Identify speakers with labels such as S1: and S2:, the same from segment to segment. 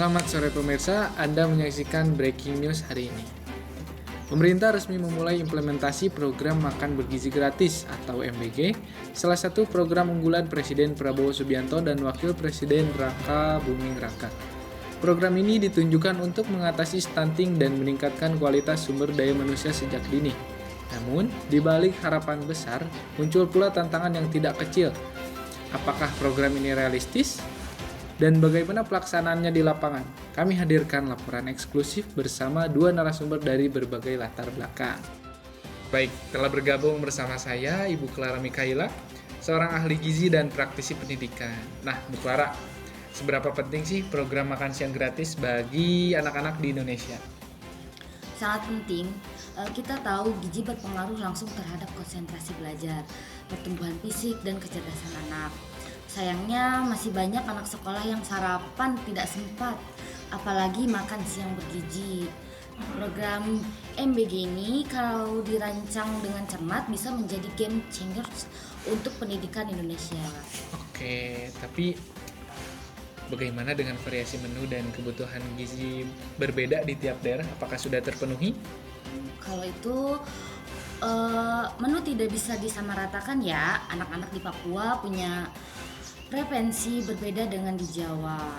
S1: Selamat sore pemirsa, Anda menyaksikan Breaking News hari ini. Pemerintah resmi memulai implementasi program Makan Bergizi Gratis atau MBG, salah satu program unggulan Presiden Prabowo Subianto dan Wakil Presiden Raka Buming Raka. Program ini ditunjukkan untuk mengatasi stunting dan meningkatkan kualitas sumber daya manusia sejak dini. Namun, di balik harapan besar, muncul pula tantangan yang tidak kecil. Apakah program ini realistis? Dan bagaimana pelaksanaannya di lapangan? Kami hadirkan laporan eksklusif bersama dua narasumber dari berbagai latar belakang. Baik, telah bergabung bersama saya Ibu Clara Mikaela, seorang ahli gizi dan praktisi pendidikan. Nah, Bu Clara, seberapa penting sih program makan siang gratis bagi anak-anak di Indonesia?
S2: Sangat penting. Kita tahu gizi berpengaruh langsung terhadap konsentrasi belajar, pertumbuhan fisik, dan kecerdasan anak. Sayangnya masih banyak anak sekolah yang sarapan tidak sempat, apalagi makan siang bergizi. Program MBG ini kalau dirancang dengan cermat bisa menjadi game changers untuk pendidikan Indonesia.
S1: Oke, tapi bagaimana dengan variasi menu dan kebutuhan gizi berbeda di tiap daerah? Apakah sudah terpenuhi?
S2: Kalau itu menu tidak bisa disamaratakan ya. Anak-anak di Papua punya preferensi berbeda dengan di Jawa.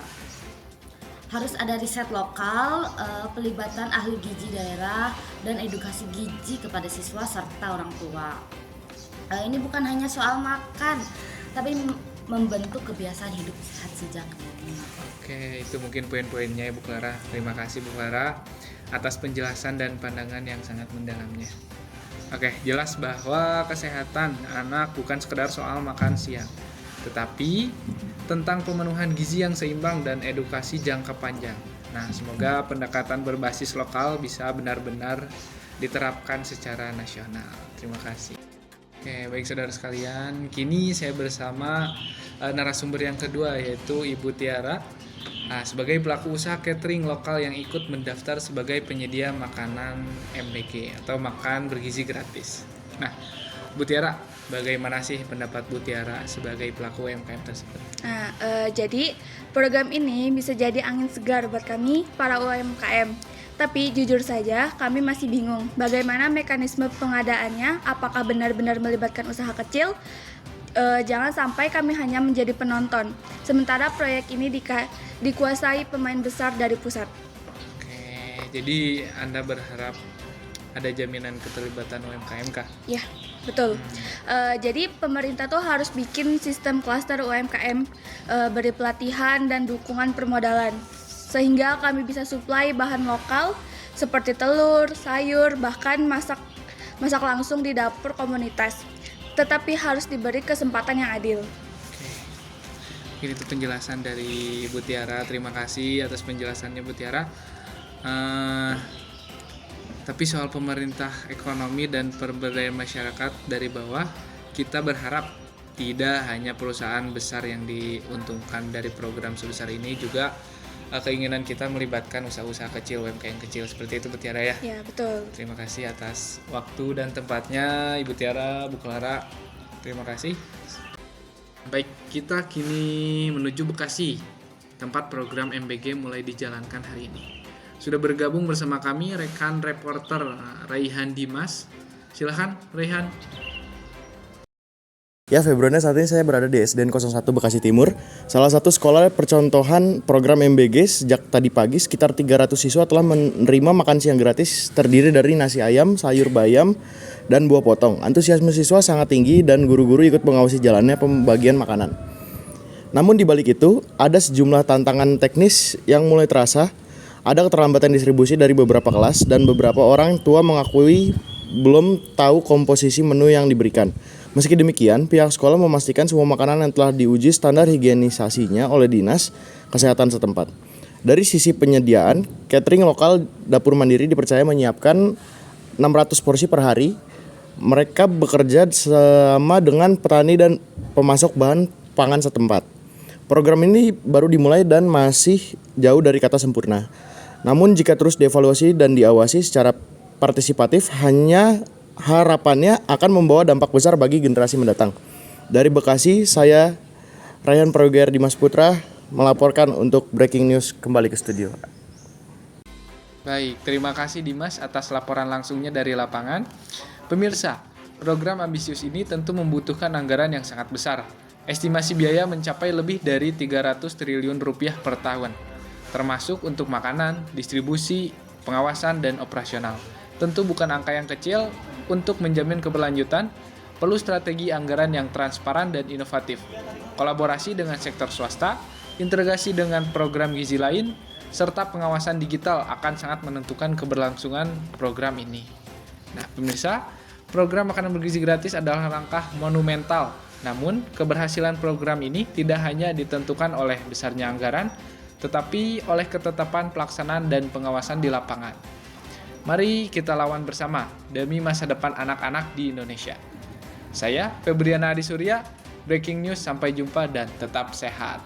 S2: Harus ada riset lokal, pelibatan ahli gizi daerah, dan edukasi gizi kepada siswa serta orang tua. Ini bukan hanya soal makan, tapi membentuk kebiasaan hidup sehat sejak dini.
S1: Oke, itu mungkin poin-poinnya ya Bu Clara. Terima kasih Bu Clara atas penjelasan dan pandangan yang sangat mendalamnya. Oke, jelas bahwa kesehatan anak bukan sekedar soal makan siang, tetapi tentang pemenuhan gizi yang seimbang dan edukasi jangka panjang. Nah, semoga pendekatan berbasis lokal bisa benar-benar diterapkan secara nasional. Terima kasih. Oke, baik saudara sekalian, kini saya bersama narasumber yang kedua yaitu Ibu Tiara. Nah, sebagai pelaku usaha catering lokal yang ikut mendaftar sebagai penyedia makanan MBG atau makan bergizi gratis. Nah, Bu Tiara, bagaimana sih pendapat Bu Tiara sebagai pelaku UMKM tersebut?
S3: Nah, jadi program ini bisa jadi angin segar buat kami para UMKM. Tapi jujur saja kami masih bingung bagaimana mekanisme pengadaannya, apakah benar-benar melibatkan usaha kecil? Jangan sampai kami hanya menjadi penonton, sementara proyek ini dikuasai pemain besar dari pusat.
S1: Oke, jadi Anda berharap ada jaminan keterlibatan UMKM kah?
S3: Ya, betul. Jadi pemerintah tuh harus bikin sistem klaster UMKM, beri pelatihan dan dukungan permodalan, sehingga kami bisa suplai bahan lokal seperti telur, sayur, bahkan masak langsung di dapur komunitas. Tetapi harus diberi kesempatan yang adil.
S1: Oke. Ini tuh penjelasan dari Bu Tiara. Terima kasih atas penjelasannya Bu Tiara. Tapi soal pemerintah ekonomi dan pemberdayaan masyarakat dari bawah, kita berharap tidak hanya perusahaan besar yang diuntungkan dari program sebesar ini, juga keinginan kita melibatkan usaha-usaha kecil, UMKM kecil, seperti itu Bu Tiara ya?
S3: Ya, betul.
S1: Terima kasih atas waktu dan tempatnya Ibu Tiara, Bu Clara. Terima kasih. Baik, kita kini menuju Bekasi, tempat program MBG mulai dijalankan hari ini. Sudah bergabung bersama kami rekan reporter Raihan Dimas. Silahkan Raihan.
S4: Ya, Februari, saat ini saya berada di SDN 01 Bekasi Timur, salah satu sekolah percontohan program MBG. Sejak tadi pagi, sekitar 300 siswa telah menerima makan siang gratis terdiri dari nasi ayam, sayur bayam, dan buah potong. Antusiasme siswa sangat tinggi dan guru-guru ikut mengawasi jalannya pembagian makanan. Namun di balik itu, ada sejumlah tantangan teknis yang mulai terasa. Ada keterlambatan distribusi dari beberapa kelas dan beberapa orang tua mengakui belum tahu komposisi menu yang diberikan. Meski demikian, pihak sekolah memastikan semua makanan yang telah diuji standar higienisasinya oleh Dinas Kesehatan setempat. Dari sisi penyediaan, catering lokal Dapur Mandiri dipercaya menyiapkan 600 porsi per hari. Mereka bekerja sama dengan petani dan pemasok bahan pangan setempat. Program ini baru dimulai dan masih jauh dari kata sempurna. Namun jika terus dievaluasi dan diawasi secara partisipatif, harapannya akan membawa dampak besar bagi generasi mendatang. Dari Bekasi, saya Raihan Prayoga Dimas Putra melaporkan untuk Breaking News kembali ke studio.
S1: Baik, terima kasih Dimas atas laporan langsungnya dari lapangan. Pemirsa, program ambisius ini tentu membutuhkan anggaran yang sangat besar. Estimasi biaya mencapai lebih dari 300 triliun rupiah per tahun, termasuk untuk makanan, distribusi, pengawasan, dan operasional. Tentu bukan angka yang kecil. Untuk menjamin keberlanjutan, perlu strategi anggaran yang transparan dan inovatif, kolaborasi dengan sektor swasta, integrasi dengan program gizi lain, serta pengawasan digital akan sangat menentukan keberlangsungan program ini. Nah, pemirsa, program makanan bergizi gratis adalah langkah monumental. Namun, keberhasilan program ini tidak hanya ditentukan oleh besarnya anggaran, tetapi oleh ketetapan pelaksanaan dan pengawasan di lapangan. Mari kita lawan bersama demi masa depan anak-anak di Indonesia. Saya, Febriana Adi Surya, Breaking News, sampai jumpa dan tetap sehat.